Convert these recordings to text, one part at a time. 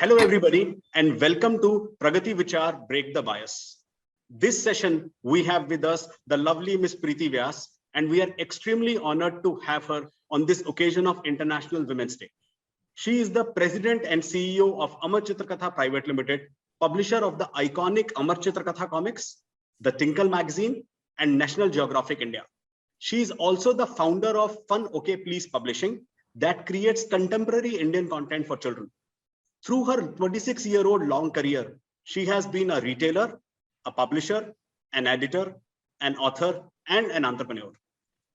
Hello, everybody, and welcome to PragatiE Vichaar Break the Bias. This session, we have with us the lovely Ms Preeti Vyas, and we are extremely honored to have her on this occasion of International Women's Day. She is the President and CEO of Amar Chitra Katha Private Limited, publisher of the iconic Amar Chitra Katha comics, the Tinkle magazine, and National Geographic India. She is also the founder of Fun OK Please Publishing that creates contemporary Indian content for children. Through her 26-year-old long career, she has been a retailer, a publisher, an editor, an author, and an entrepreneur.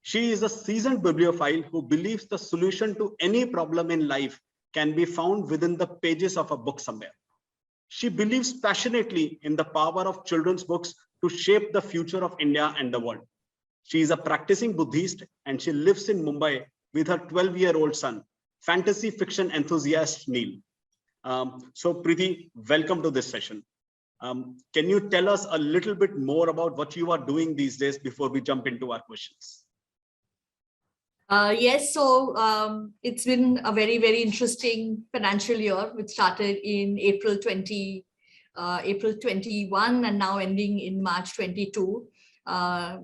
She is a seasoned bibliophile who believes the solution to any problem in life can be found within the pages of a book somewhere. She believes passionately in the power of children's books to shape the future of India and the world. She is a practicing Buddhist and she lives in Mumbai with her 12-year-old son, fantasy fiction enthusiast Neil. So Preeti, welcome to this session. Can you tell us a little bit more about what you are doing these days before we jump into our questions? Yes, so it's been a very, very interesting financial year, which started in April 21 and now ending in March 22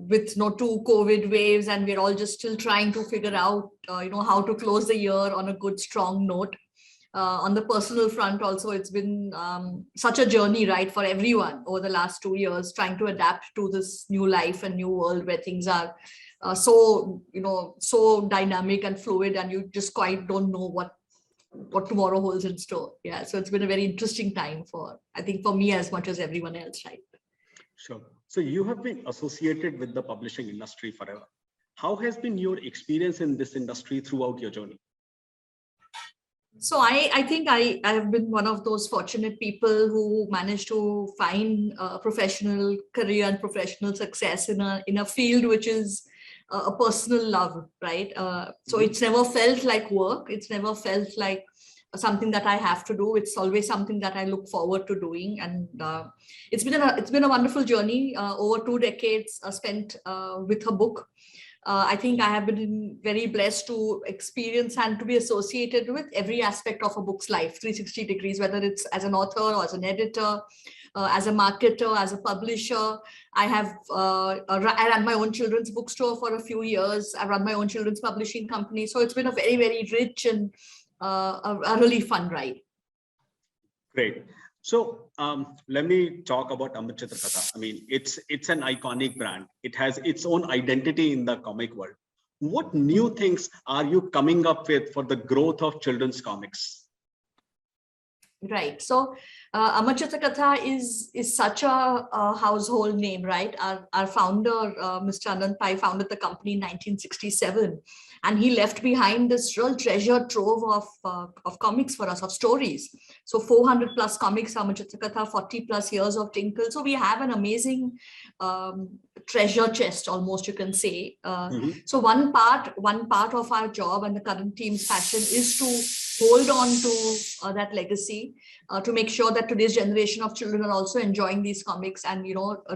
with two COVID waves, and we're all just still trying to figure out, how to close the year on a good, strong note. On the personal front also, it's been such a journey, right, for everyone over the last 2 years, trying to adapt to this new life and new world where things are so dynamic and fluid, and you just quite don't know what tomorrow holds in store. Yeah, so it's been a very interesting time I think for me as much as everyone else, right? Sure. So you have been associated with the publishing industry forever. How has been your experience in this industry throughout your journey? So I think I have been one of those fortunate people who managed to find a professional career and professional success in a field which is a personal love, right? So it's never felt like work. It's never felt like something that I have to do. It's always something that I look forward to doing, and it's been a wonderful journey. Over 2 decades spent with a book. I think I have been very blessed to experience and to be associated with every aspect of a book's life, 360 degrees, whether it's as an author or as an editor, as a marketer, as a publisher. I ran my own children's bookstore for a few years. I run my own children's publishing company. So it's been a very, very rich and a really fun ride. Great. So let me talk about Amar Chitra Katha. I mean, it's an iconic brand. It has its own identity in the comic world. What new things are you coming up with for the growth of children's comics? Right. So Amar Chitra Katha is such a household name, right? Our founder, Mr. Anand Pai, founded the company in 1967. And he left behind this real treasure trove of comics for us, of stories. So 400 plus comics, Amar Chitra Katha, 40 plus years of Tinkle. So we have an amazing treasure chest, almost, you can say. So one part of our job and the current team's passion is to hold on to that legacy, to make sure that today's generation of children are also enjoying these comics and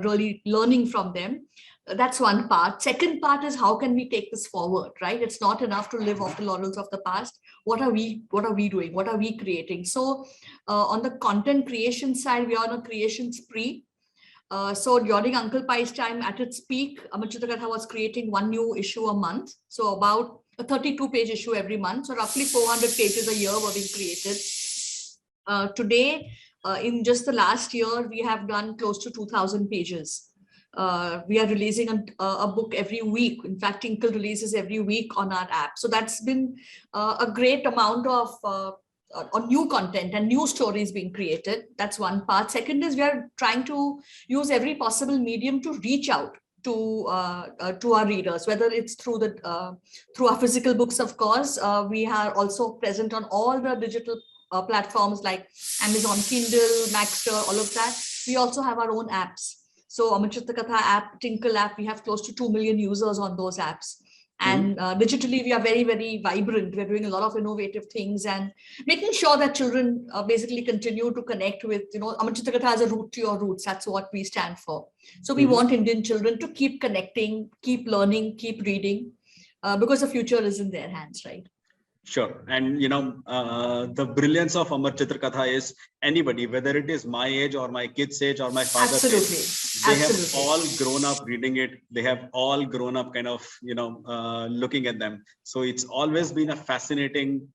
really learning from them. That's one part. Second part is, how can we take this forward, right? It's not enough to live off the laurels of the past. What are we doing? What are we creating? So on the content creation side, we are on a creation spree. So during Uncle Pai's time, at its peak, Amar Chitra Katha was creating 1 new issue a month. So about a 32-page issue every month. So roughly 400 pages a year were being created. Today, in just the last year, we have done close to 2,000 pages. We are releasing a book every week. In fact, Tinkle releases every week on our app. So that's been a great amount of new content and new stories being created. That's one part. Second is, we are trying to use every possible medium to reach out to our readers, whether it's through our physical books. Of course, we are also present on all the digital platforms like Amazon Kindle, Maxter, all of that. We also have our own apps. So Amar Chitra Katha app, Tinkle app, we have close to 2 million users on those apps. And digitally, we are very, very vibrant. We're doing a lot of innovative things and making sure that children basically continue to connect with, Amar Chitra Katha has a root to your roots. That's what we stand for. So we want Indian children to keep connecting, keep learning, keep reading, because the future is in their hands, right? Sure. And, the brilliance of Amar Chitra Katha is anybody, whether it is my age or my kid's age or my father's Absolutely. age, they have all grown up reading it. They have all grown up kind of, looking at them. So it's always been a fascinating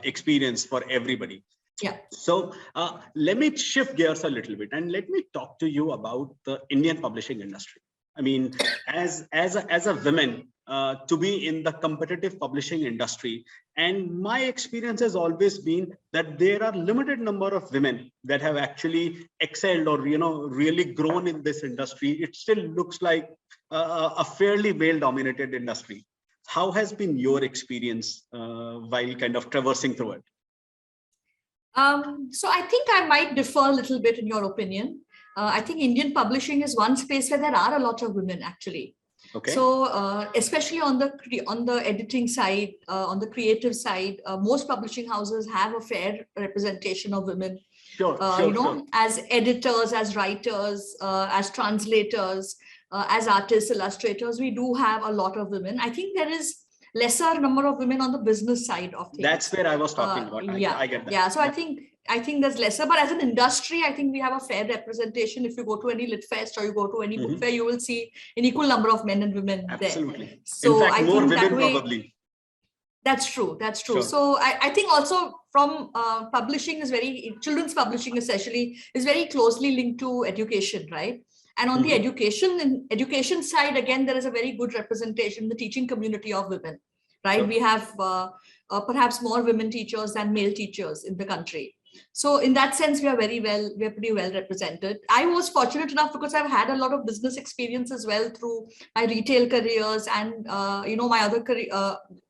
experience for everybody. Yeah. So let me shift gears a little bit and let me talk to you about the Indian publishing industry. I mean, as a woman, to be in the competitive publishing industry, and my experience has always been that there are limited number of women that have actually excelled or really grown in this industry. It still looks like a fairly male-dominated industry. How has been your experience while kind of traversing through it? So I think I might differ a little bit in your opinion. I think Indian publishing is one space where there are a lot of women actually. Okay. So especially on the editing side, on the creative side, most publishing houses have a fair representation of women. Sure, sure. As editors, as writers, as translators, as artists, illustrators, we do have a lot of women. I think there is lesser number of women on the business side of things. That's where I was talking about. I get that. Yeah. So I think there's lesser, but as an industry, I think we have a fair representation. If you go to any lit fest or you go to any book fair, you will see an equal number of men and women Absolutely. there. So in fact, more women probably. That's true. Sure. So I think also from publishing children's publishing especially is very closely linked to education, right? And on the education side, again, there is a very good representation in the teaching community of women, right? Sure. We have perhaps more women teachers than male teachers in the country. So in that sense, we're pretty well represented. I was fortunate enough because I've had a lot of business experience as well through my retail careers and my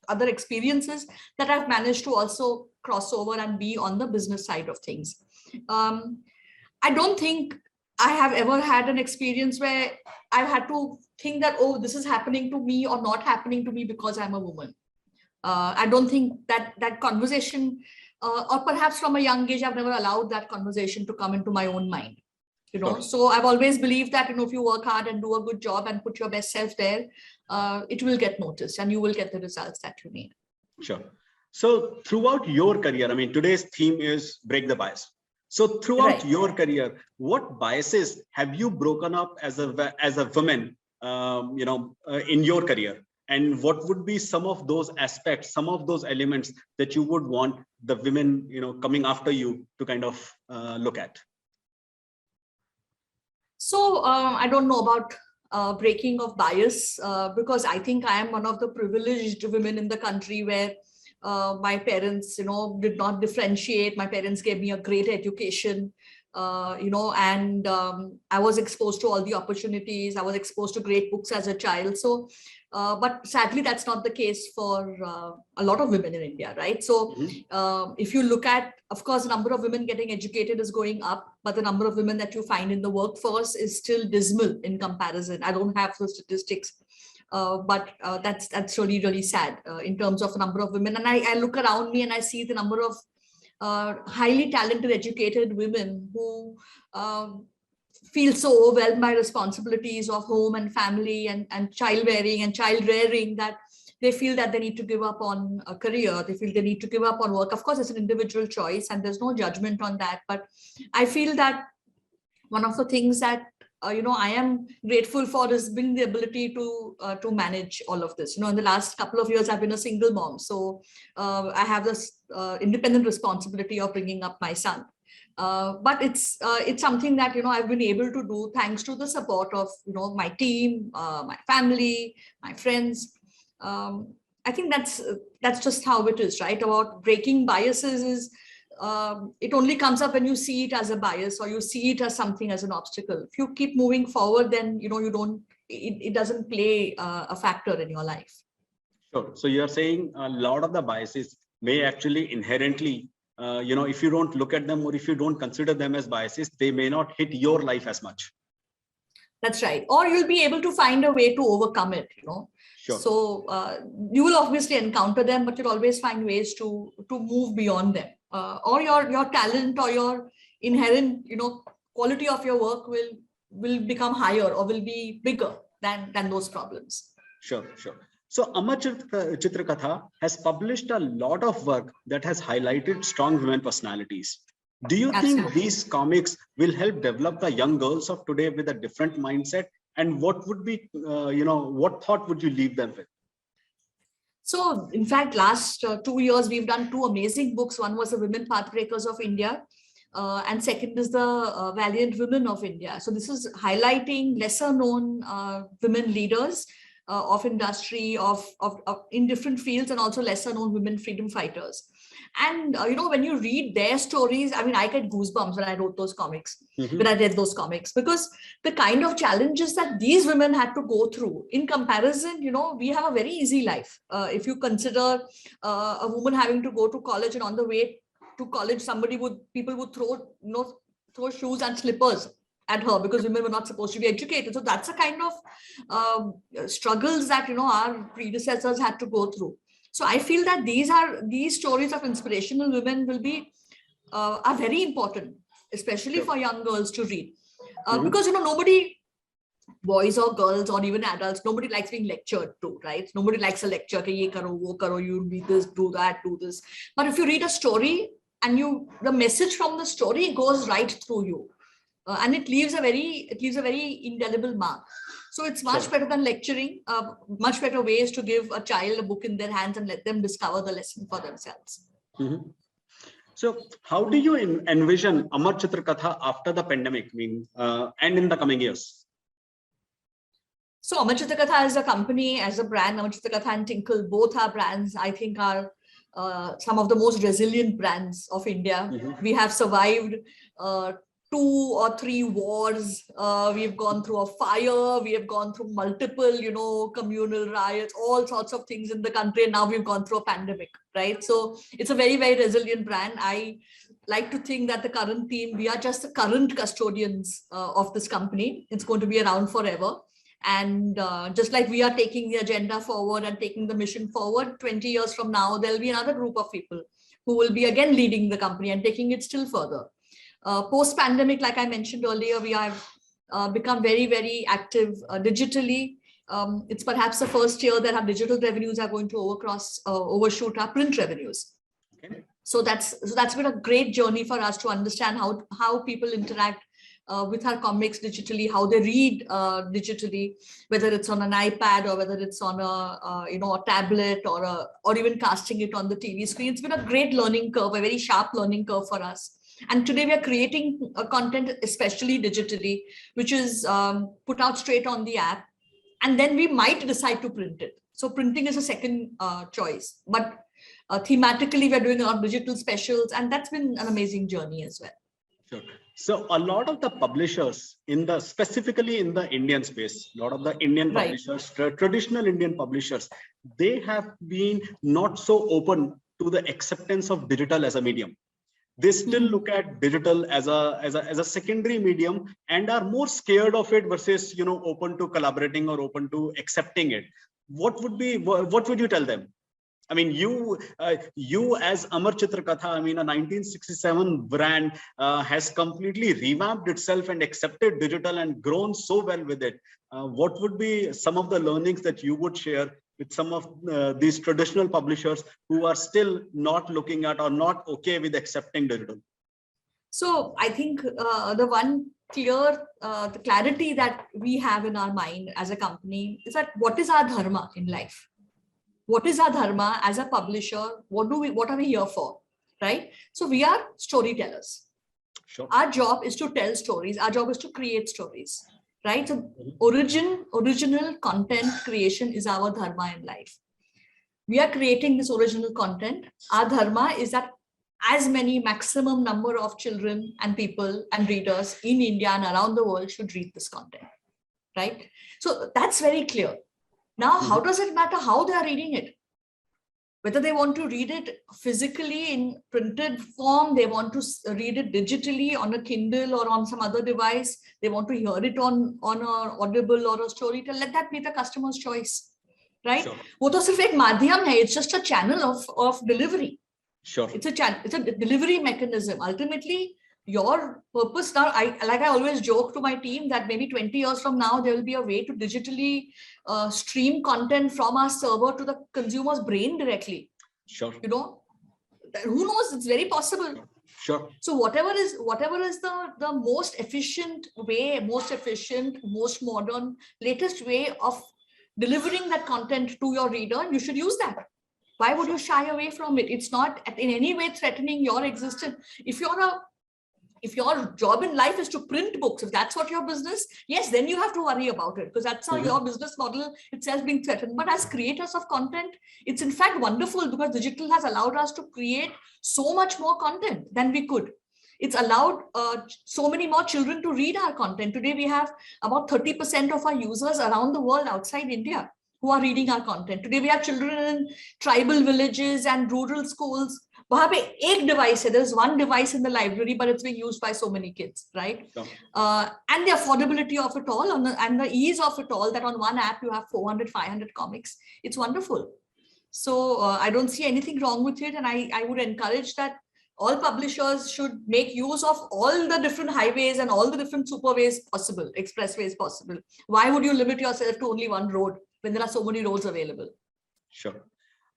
other experiences that I've managed to also cross over and be on the business side of things. I don't think I have ever had an experience where I've had to think that, oh, this is happening to me or not happening to me because I'm a woman. I don't think that conversation, or perhaps from a young age, I've never allowed that conversation to come into my own mind. Sure. So I've always believed that, if you work hard and do a good job and put your best self there, it will get noticed and you will get the results that you need. Sure. So throughout your career, I mean, today's theme is break the bias. So throughout your career, what biases have you broken up as a woman, in your career? And what would be some of those aspects, some of those elements that you would want the women, coming after you to kind of look at? So I don't know about breaking of bias, because I think I am one of the privileged women in the country where my parents, did not differentiate. My parents gave me a great education, and I was exposed to all the opportunities. I was exposed to great books as a child. So, but sadly, that's not the case for a lot of women in India, right? So if you look at, of course, the number of women getting educated is going up, but the number of women that you find in the workforce is still dismal in comparison. I don't have the statistics. But that's really, really sad in terms of the number of women. And I look around me and I see the number of highly talented, educated women who feel so overwhelmed by responsibilities of home and family and child rearing that they feel that they need to give up on a career. They feel they need to give up on work. Of course, it's an individual choice and there's no judgment on that. But I feel that one of the things that I am grateful for is being the ability to manage all of this. In the last couple of years, I've been a single mom. So I have this independent responsibility of bringing up my son. But it's something that, I've been able to do thanks to the support of, my team, my family, my friends. I think that's just how it is, right? About breaking biases is, it only comes up when you see it as a bias or you see it as something as an obstacle. If you keep moving forward, then it doesn't play a factor in your life. Sure. So you're saying a lot of the biases may actually inherently, if you don't look at them or if you don't consider them as biases, they may not hit your life as much. That's right. Or you'll be able to find a way to overcome it. Sure. So you will obviously encounter them, but you'll always find ways to move beyond them. Or your talent or your inherent, quality of your work will become higher or will be bigger than those problems. Sure. So Amar Chitra Katha has published a lot of work that has highlighted strong women personalities. Do you think these comics will help develop the young girls of today with a different mindset? And what would be, what thought would you leave them with? So, in fact, last 2 years, we've done two amazing books. One was The Women Pathbreakers of India, and second is The Valiant Women of India. So this is highlighting lesser known women leaders of industry, of in different fields, and also lesser known women freedom fighters. And when you read their stories, I mean, I get goosebumps when I wrote those comics, when I read those comics, because the kind of challenges that these women had to go through in comparison, we have a very easy life. If you consider a woman having to go to college, and on the way to college, people would throw shoes and slippers at her because women were not supposed to be educated. So that's the kind of struggles that our predecessors had to go through. So I feel that these stories of inspirational women will be are very important, especially for young girls to read, because nobody, boys or girls or even adults, nobody likes being lectured to, right? Nobody likes a lecture. Ye karo, wo karo, you read this, do that, do this. But if you read a story and the message from the story goes right through you, and it leaves a very indelible mark. So it's much better than lecturing. Much better ways to give a child a book in their hands and let them discover the lesson for themselves. So how do you envision Amar Chitra Katha after the pandemic, and in the coming years? So Amar Chitra Katha as a company, as a brand, Amar Chitra Katha and Tinkle, both our brands, I think, are some of the most resilient brands of India. We have survived 2 or 3 wars. We've gone through a fire. We have gone through multiple, communal riots, all sorts of things in the country. And now we've gone through a pandemic, right? So it's a very, very resilient brand. I like to think that the current team, we are just the current custodians of this company. It's going to be around forever. And just like we are taking the agenda forward and taking the mission forward, 20 years from now, there'll be another group of people who will be again leading the company and taking it still further. Post-pandemic, like I mentioned earlier, we have become very, very active digitally. It's perhaps the first year that our digital revenues are going to overshoot our print revenues. Okay. So that's been a great journey for us to understand how people interact with our comics digitally, how they read digitally, whether it's on an iPad or whether it's on a tablet or even casting it on the TV screen. It's been a great learning curve, a very sharp learning curve for us. And today we are creating content, especially digitally, which is put out straight on the app. And then we might decide to print it. So printing is a second choice. But thematically, we're doing a lot of digital specials. And that's been an amazing journey as well. Sure. So a lot of the publishers specifically in the Indian space, a lot of the Indian publishers, traditional Indian publishers, they have been not so open to the acceptance of digital as a medium. They still look at digital as a secondary medium and are more scared of it versus open to collaborating or open to accepting it. What would you tell them? I mean, you as Amar Chitra Katha, I mean, a 1967 brand has completely revamped itself and accepted digital and grown so well with it. What would be some of the learnings that you would share with some of these traditional publishers who are still not looking at or not okay with accepting digital? So I think the one the clarity that we have in our mind as a company is that what is our dharma in life? What is our dharma as a publisher? What are we here for? Right? So we are storytellers. Sure. Our job is to tell stories. Our job is to create stories. Right? So original content creation is our dharma in life. We are creating this original content. Our dharma is that as many maximum number of children and people and readers in India and around the world should read this content. Right? So that's very clear. Now, how does it matter how they are reading it? Whether they want to read it physically in printed form, they want to read it digitally on a Kindle or on some other device, they want to hear it on an Audible or a Storytel, let that be the customer's choice, right? Sure. वो तो सिर्फ एक माध्यम है, it's just a channel of delivery. Sure. It's a delivery mechanism. Ultimately, your purpose now, I always joke to my team that maybe 20 years from now, there will be a way to digitally stream content from our server to the consumer's brain directly. Sure. Who knows? It's very possible. Sure. So whatever is the most efficient way, most modern, latest way of delivering that content to your reader, you should use that. Why would you shy away from it? It's not in any way threatening your existence. If your job in life is to print books, if that's what your business, yes, then you have to worry about it, because that's how your business model itself being threatened. But as creators of content, it's in fact wonderful, because digital has allowed us to create so much more content than we could. It's allowed so many more children to read our content. Today, we have about 30% of our users around the world outside India who are reading our content. Today, we have children in tribal villages and rural schools. There's one device in the library, but it's being used by so many kids, right? And the affordability of it all and the ease of it all, that on one app you have 400, 500 comics. It's wonderful. So I don't see anything wrong with it. And I would encourage that all publishers should make use of all the different highways and all the different superways possible, expressways possible. Why would you limit yourself to only one road when there are so many roads available? Sure.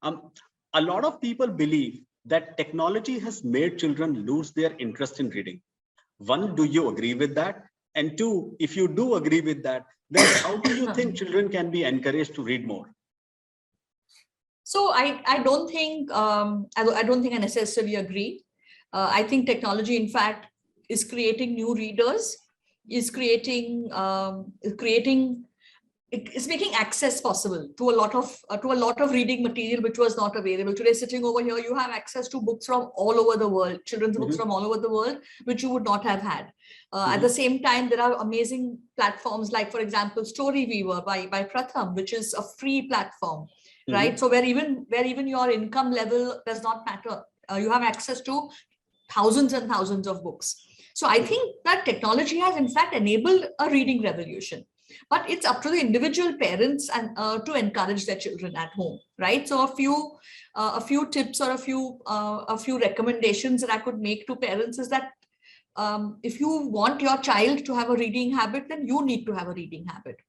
A lot of people believe that technology has made children lose their interest in reading. One, do you agree with that? And two, if you do agree with that, then how do you think children can be encouraged to read more? So I don't think I necessarily agree. I think technology, in fact, is creating new readers, is making access possible to a lot of reading material which was not available. Today, sitting over here, you have access to books from all over the world, children's books from all over the world, which you would not have had. At the same time, there are amazing platforms like, for example, Storyweaver by Pratham, which is a free platform, right? So where even your income level does not matter, you have access to thousands and thousands of books. So I think that technology has in fact enabled a reading revolution. But it's up to the individual parents and to encourage their children at home, right? So a few tips or a few recommendations that I could make to parents is that if you want your child to have a reading habit, then you need to have a reading habit,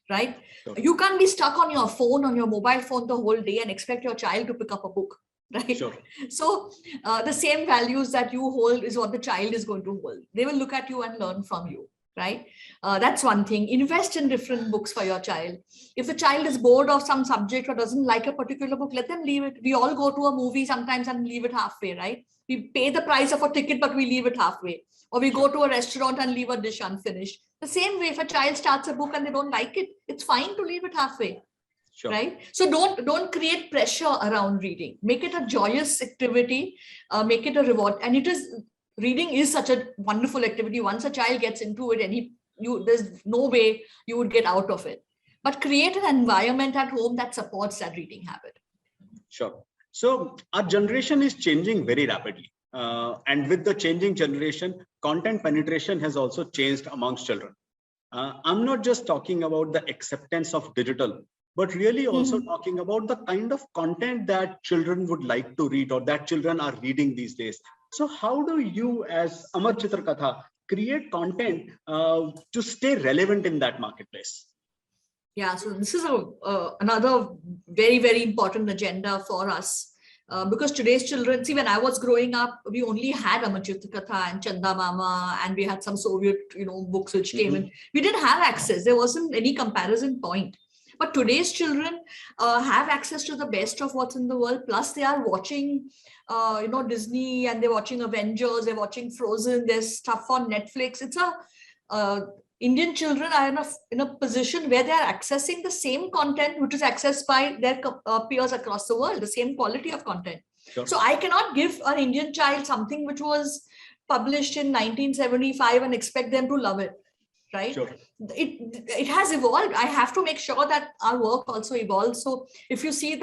right? Sure. You can't be stuck on your phone, on your mobile phone the whole day and expect your child to pick up a book, right? Sure. So the same values that you hold is what the child is going to hold. They will look at you and learn from you. Right? That's one thing. Invest in different books for your child. If the child is bored of some subject or doesn't like a particular book, let them leave it. We all go to a movie sometimes and leave it halfway, right? We pay the price of a ticket, but we leave it halfway. Or we go to a restaurant and leave a dish unfinished. The same way, if a child starts a book and they don't like it, it's fine to leave it halfway. Sure. Right? So don't create pressure around reading. Make it a joyous activity. Make it a reward. And reading is such a wonderful activity. Once a child gets into it, there's no way you would get out of it. But create an environment at home that supports that reading habit. Sure. So our generation is changing very rapidly. And with the changing generation, content penetration has also changed amongst children. I'm not just talking about the acceptance of digital, but really also talking about the kind of content that children would like to read or that children are reading these days. So how do you, as Amar Chitra Katha, create content to stay relevant in that marketplace? Yeah, so this is another very, very important agenda for us. Because today's children, see, when I was growing up, we only had Amar Chitra Katha and Chanda Mama, and we had some Soviet, books which came in. We didn't have access. There wasn't any comparison point. But today's children have access to the best of what's in the world. Plus, they are watching, Disney, and they're watching Avengers. They're watching Frozen. There's stuff on Netflix. It's Indian children are in a position where they are accessing the same content which is accessed by their peers across the world. The same quality of content. Sure. So I cannot give an Indian child something which was published in 1975 and expect them to love it. Right? Sure. It has evolved. I have to make sure that our work also evolves. So if you see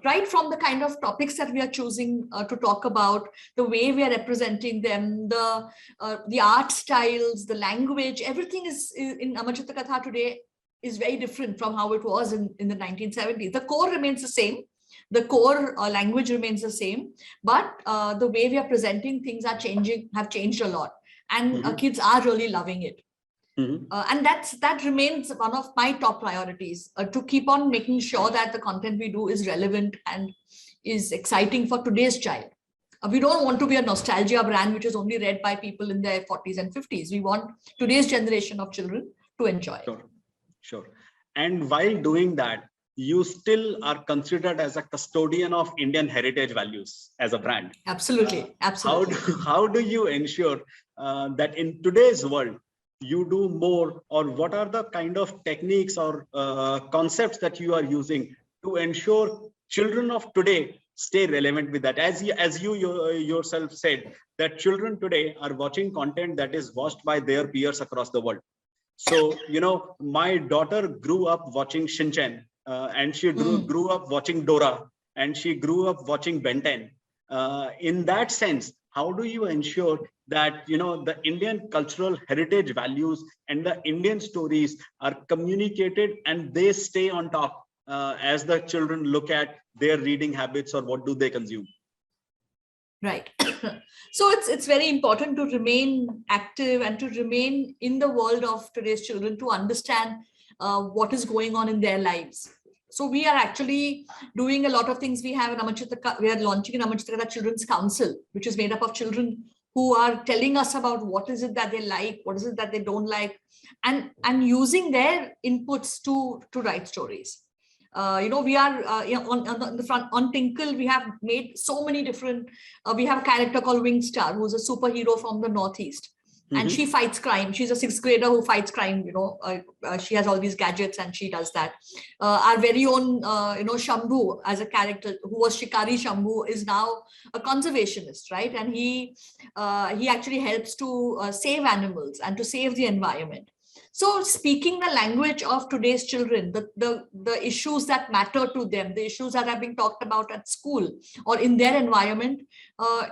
right from the kind of topics that we are choosing to talk about, the way we are representing them, the art styles, the language, everything is in Amar Chitra Katha today is very different from how it was in the 1970s. The core remains the same. The core language remains the same, but the way we are presenting things have changed a lot. and kids are really loving it. And that remains one of my top priorities, to keep on making sure that the content we do is relevant and is exciting for today's child. We don't want to be a nostalgia brand which is only read by people in their 40s and 50s. We want today's generation of children to enjoy. Sure. And while doing that, you still are considered as a custodian of Indian heritage values as a brand. Absolutely. How do you ensure that in today's world, you do more, or what are the kind of techniques or concepts that you are using to ensure children of today stay relevant with that? As you yourself said, that children today are watching content that is watched by their peers across the world. So, my daughter grew up watching Shin Chan, and she grew up watching Dora, and she grew up watching Ben 10. In that sense, how do you ensure that the Indian cultural heritage values and the Indian stories are communicated and they stay on top as the children look at their reading habits or what do they consume? Right. So it's very important to remain active and to remain in the world of today's children, to understand what is going on in their lives. So we are actually doing a lot of things. We have we are launching an Amar Chitra Katha Children's Council, which is made up of children who are telling us about what is it that they like, what is it that they don't like, and using their inputs to write stories. We are on the front on Tinkle. We have made so many different. We have a character called Wing Star, who's a superhero from the Northeast, and she fights crime. She's a 6th grader who fights crime. She has all these gadgets and she does that. Our very own, Shambhu as a character who was Shikari Shambhu is now a conservationist, right? And he actually helps to save animals and to save the environment. So speaking the language of today's children, the issues that matter to them, the issues that are being talked about at school or in their environment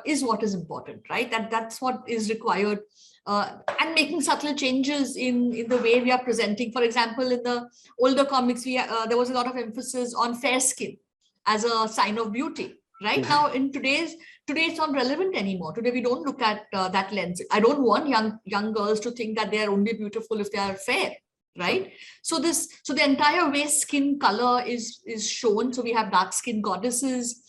is what is important, right? That's what is required. And making subtle changes in the way we are presenting. For example, in the older comics, there was a lot of emphasis on fair skin as a sign of beauty. Right now, in today it's not relevant anymore. Today we don't look at that lens. I don't want young girls to think that they are only beautiful if they are fair, right? So the entire way skin color is shown. So we have dark skin goddesses.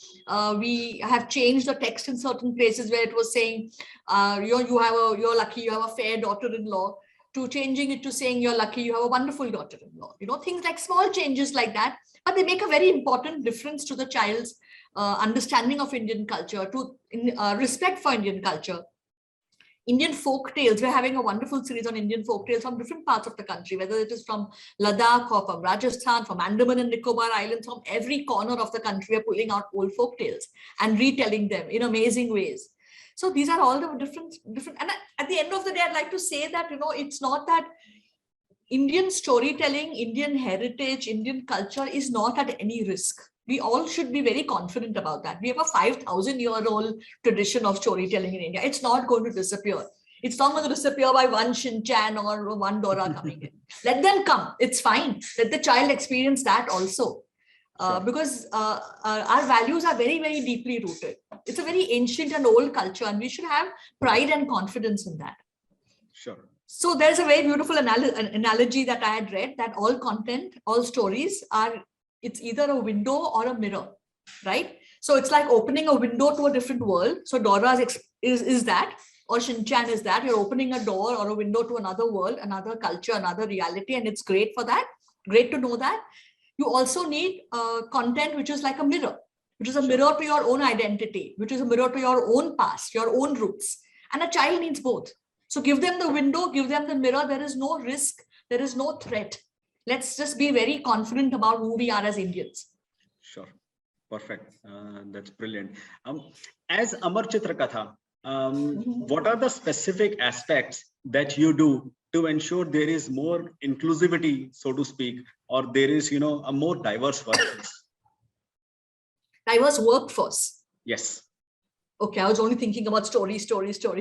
We have changed the text in certain places where it was saying you're lucky you have a fair daughter-in-law, to changing it to saying you're lucky you have a wonderful daughter-in-law. Things like small changes like that, but they make a very important difference to the child's understanding of Indian culture, to respect for Indian culture. Indian folk tales, we're having a wonderful series on Indian folk tales from different parts of the country, whether it is from Ladakh or from Rajasthan, from Andaman and Nicobar Islands, from every corner of the country, we're pulling out old folk tales and retelling them in amazing ways. So these are all the different, and at the end of the day, I'd like to say that, it's not that Indian storytelling, Indian heritage, Indian culture is not at any risk. We all should be very confident about that. We have a 5,000-year-old tradition of storytelling in India. It's not going to disappear. It's not going to disappear by one Shin Chan or one Dora coming in. Let them come. It's fine. Let the child experience that also. Because our values are very, very deeply rooted. It's a very ancient and old culture, and we should have pride and confidence in that. Sure. So there's a very beautiful analogy that I had read, that all content, all stories it's either a window or a mirror, right? So it's like opening a window to a different world. So Dora is that, or Shin-chan is that. You're opening a door or a window to another world, another culture, another reality, and it's great for that. Great to know that. You also need content which is like a mirror, which is a mirror to your own identity, which is a mirror to your own past, your own roots. And a child needs both. So give them the window, give them the mirror. There is no risk. There is no threat. Let's just be very confident about who we are as Indians. Sure. Perfect. That's brilliant. As Amar Chitra Katha, what are the specific aspects that you do to ensure there is more inclusivity, so to speak, or there is, a more diverse workforce? Diverse workforce? Yes. Okay, I was only thinking about story.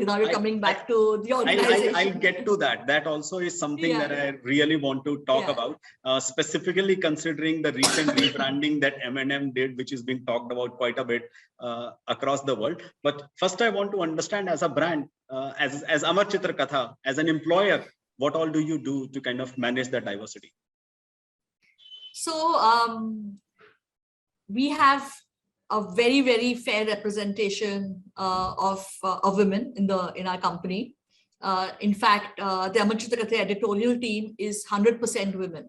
Now you're coming back to the organization. I'll get to that. That also is something that I really want to talk about, specifically considering the recent rebranding that M&M did, which is being talked about quite a bit across the world. But first, I want to understand as a brand, as Amar Chitra Katha, as an employer, what all do you do to kind of manage the diversity? So we have a very, very fair representation of women in our company. In fact, the Amar Chitra Katha editorial team is 100% women.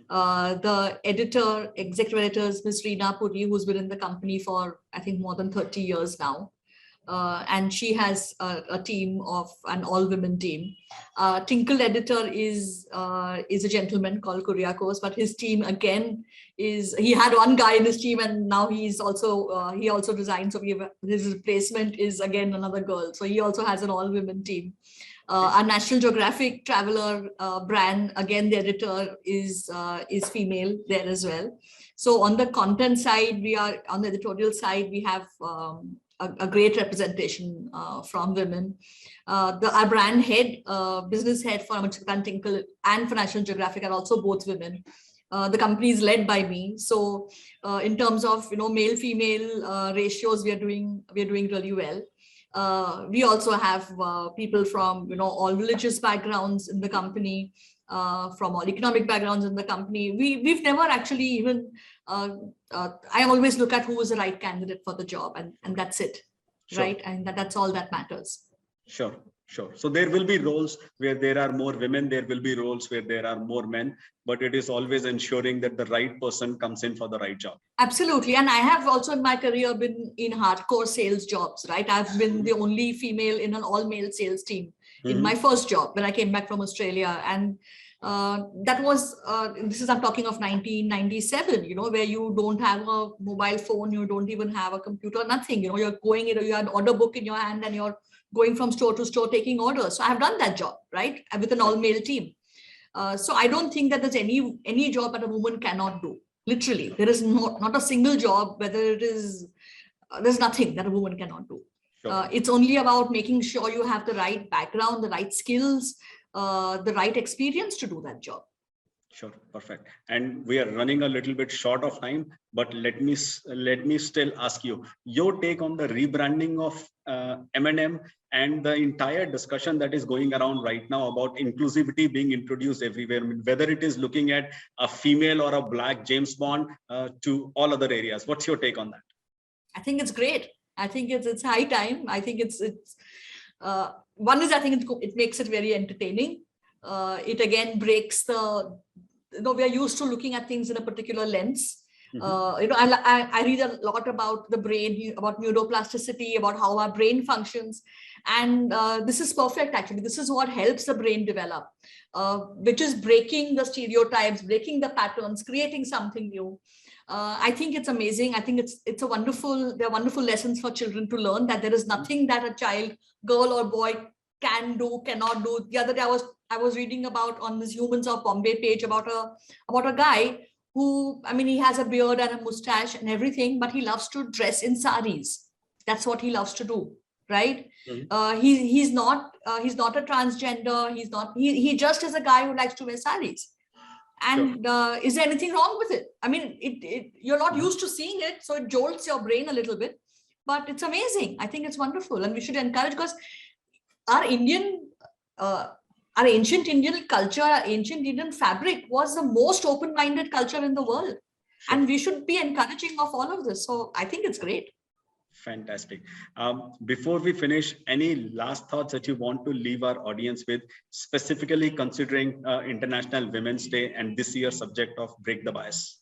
The executive editor is Ms Reena Puri, who's been in the company for, I think, more than 30 years now. And she has a team of an all-women team. Tinkle editor is a gentleman called Kuriakos, but his team again he had one guy in his team, and now he also resigned. So his replacement is again another girl. So he also has an all-women team. Our National Geographic Traveler brand, again, the editor is female there as well. So on the content side, on the editorial side, we have a great representation from women. Our brand head, business head for Amar Chitra Tinkle and for National Geographic are also both women. The company is led by me. So in terms of male-female ratios, we are doing really well. We also have people from all religious backgrounds in the company, from all economic backgrounds in the company. We've never actually even I always look at who is the right candidate for the job, and that's it. Sure. Right? And that's all that matters. Sure. So there will be roles where there are more women, there will be roles where there are more men, but it is always ensuring that the right person comes in for the right job. Absolutely. And I have also in my career been in hardcore sales jobs, right? I've been the only female in an all-male sales team in my first job when I came back from Australia. And that was, I'm talking of 1997, where you don't have a mobile phone, you don't even have a computer, nothing, you're going, you have an order book in your hand and you're going from store to store taking orders. So I've done that job, right, with an all-male team. So I don't think that there's any job that a woman cannot do. Literally, there is not a single job, whether it is, there's nothing that a woman cannot do. Sure. It's only about making sure you have the right background, the right skills, the right experience to do that job. Sure, perfect. And we are running a little bit short of time, but let me still ask you your take on the rebranding of M&M and the entire discussion that is going around right now about inclusivity being introduced everywhere. I mean, whether it is looking at a female or a Black James Bond to all other areas. What's your take on that? I think it's great. I think it's high time. I think it's one is, I think it makes it very entertaining. It again breaks the, we are used to looking at things in a particular lens. I read a lot about the brain, about neuroplasticity, about how our brain functions. And this is perfect, actually. This is what helps the brain develop, which is breaking the stereotypes, breaking the patterns, creating something new. I think it's amazing. I think there are wonderful lessons for children to learn, that there is nothing that a child, girl or boy, can do, cannot do. The other day I was reading about on this Humans of Bombay page about a guy who, I mean, he has a beard and a mustache and everything, but he loves to dress in saris. That's what he loves to do, right? He's not a transgender. He just is a guy who likes to wear saris. And is there anything wrong with it? I mean, you're not used to seeing it, so it jolts your brain a little bit, but it's amazing. I think it's wonderful, and we should encourage, because our ancient Indian culture, our ancient Indian fabric was the most open-minded culture in the world. Sure. And we should be encouraging of all of this. So I think it's great. Fantastic. Before we finish, any last thoughts that you want to leave our audience with, specifically considering International Women's Day and this year's subject of Break the Bias?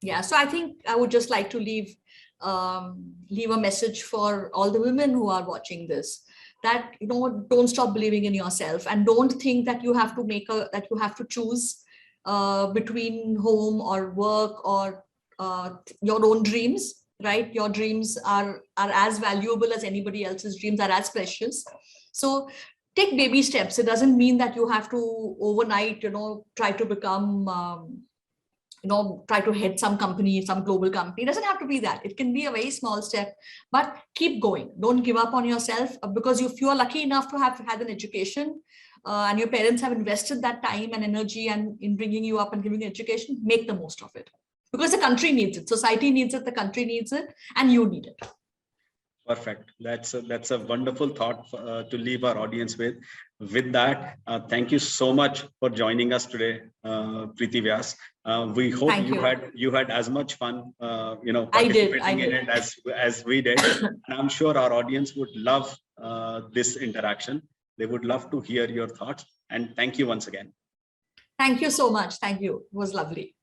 Yeah, so I think I would just like to leave a message for all the women who are watching this, that don't stop believing in yourself, and don't think that you have to choose between home or work or your own dreams. Right, your dreams are as valuable as anybody else's dreams, are as precious. So take baby steps. It doesn't mean that you have to overnight try to become try to head some company, some global company. It doesn't have to be that. It can be a very small step, but keep going. Don't give up on yourself, because if you are lucky enough to have had an education and your parents have invested that time and energy and in bringing you up and giving you education, make the most of it, because the country needs it, society needs it, the country needs it, and you need it. Perfect. That's a wonderful thought to leave our audience with. With that, thank you so much for joining us today, Preeti Vyas. We hope you had as much fun, participating in it as we did. And I'm sure our audience would love this interaction. They would love to hear your thoughts. And thank you once again. Thank you so much. Thank you. It was lovely.